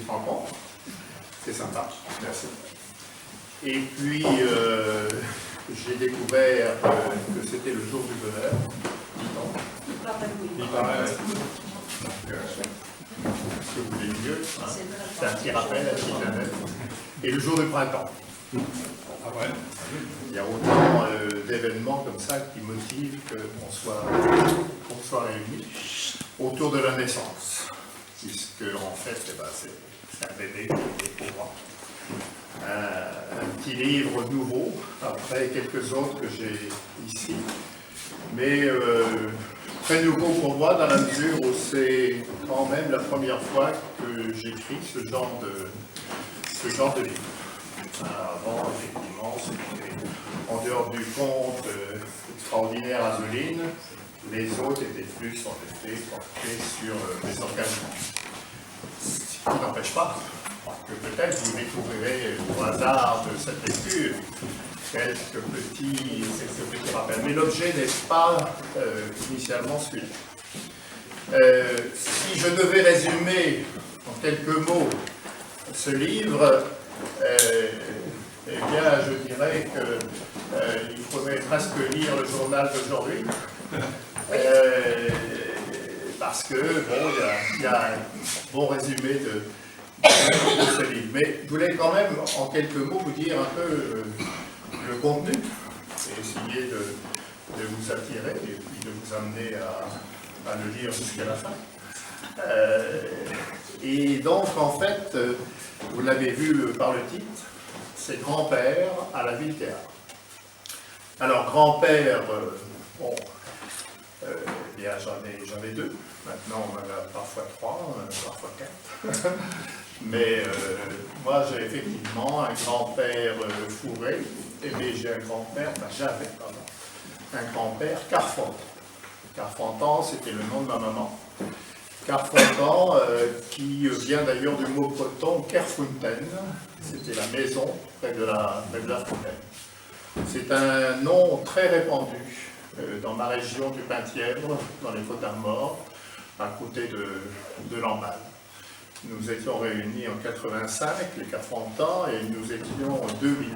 petite rencontre. C'est sympa, merci. Et puis, j'ai découvert que c'était le jour du bonheur, dit-on. Il paraît, donc, ce que vous voulez mieux, hein. C'est un petit rappel à si jamais. Et le jour du printemps. Ah ouais. Il y a autant d'événements comme ça qui motivent qu'on soit réunis autour de la naissance, puisque en fait, c'est un bébé qui est pour moi. Un petit livre nouveau, après quelques autres que j'ai ici, mais très nouveau pour moi dans la mesure où c'est quand même la première fois que j'écris ce genre de livre. Avant, effectivement, c'était en dehors du conte extraordinaire Azoline, les autres étaient plus en effet portés sur les engagements. Ce qui n'empêche pas que peut-être vous découvrirez au hasard de cette lecture quelques petits rappels. Mais l'objet n'est pas initialement celui-là. Si je devais résumer en quelques mots ce livre, eh bien, je dirais qu'il faudrait presque lire le journal d'aujourd'hui. Parce que, bon, il y a un bon résumé de ce livre. Mais je voulais quand même, en quelques mots, vous dire un peu le contenu et essayer de vous attirer et puis de vous amener à le lire jusqu'à la fin. Et donc, en fait, vous l'avez vu par le titre, c'est Grand-père à la Ville-Théâtre. Alors, grand-père, bon, bien, j'en ai deux. Maintenant, on en a parfois trois, parfois quatre. Mais moi, j'ai effectivement un grand-père fourré, et j'ai un grand-père, j'avais, un grand-père Carfontan. Carfontan, c'était le nom de ma maman. Carfontan, qui vient d'ailleurs du mot breton Kerfontaine, c'était la maison près de la fontaine. C'est un nom très répandu dans ma région du Penthièvre, dans les Côtes-d'Armor, à côté de Lamballe. Nous étions réunis en 85, les Carfontans, et nous étions en 2000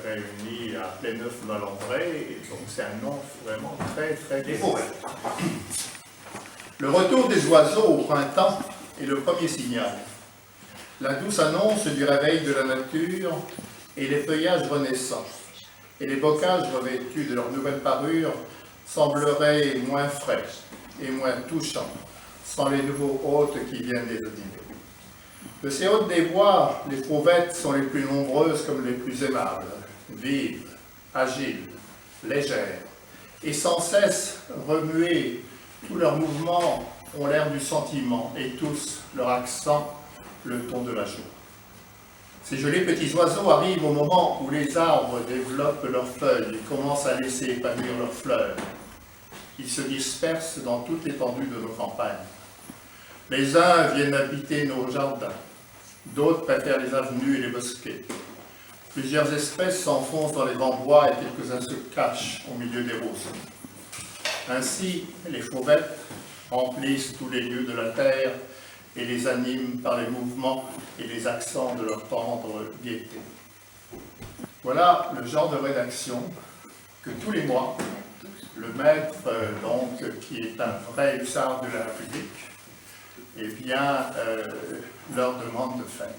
réunis à Pléneuf-Valandré, et donc c'est un nom vraiment très très beau. Le retour des oiseaux au printemps est le premier signal. La douce annonce du réveil de la nature et les feuillages renaissants, et les bocages revêtus de leur nouvelle parure sembleraient moins frais et moins touchants sans les nouveaux hôtes qui viennent les animer. De ces hôtes des bois, les fauvettes sont les plus nombreuses comme les plus aimables, vives, agiles, légères, et sans cesse remuées. Tous leurs mouvements ont l'air du sentiment et tous, leur accent, le ton de la joie. Ces jolis petits oiseaux arrivent au moment où les arbres développent leurs feuilles et commencent à laisser épanouir leurs fleurs. Ils se dispersent dans toute l'étendue de nos campagnes. Les uns viennent habiter nos jardins, d'autres préfèrent les avenues et les bosquets. Plusieurs espèces s'enfoncent dans les grands bois et quelques-uns se cachent au milieu des roses. Ainsi, les fauvettes remplissent tous les lieux de la terre et les animent par les mouvements et les accents de leur tendre gaieté. Voilà le genre de rédaction que tous les mois, le maître, donc, qui est un vrai hussard de la République, eh bien, leur demande de faire.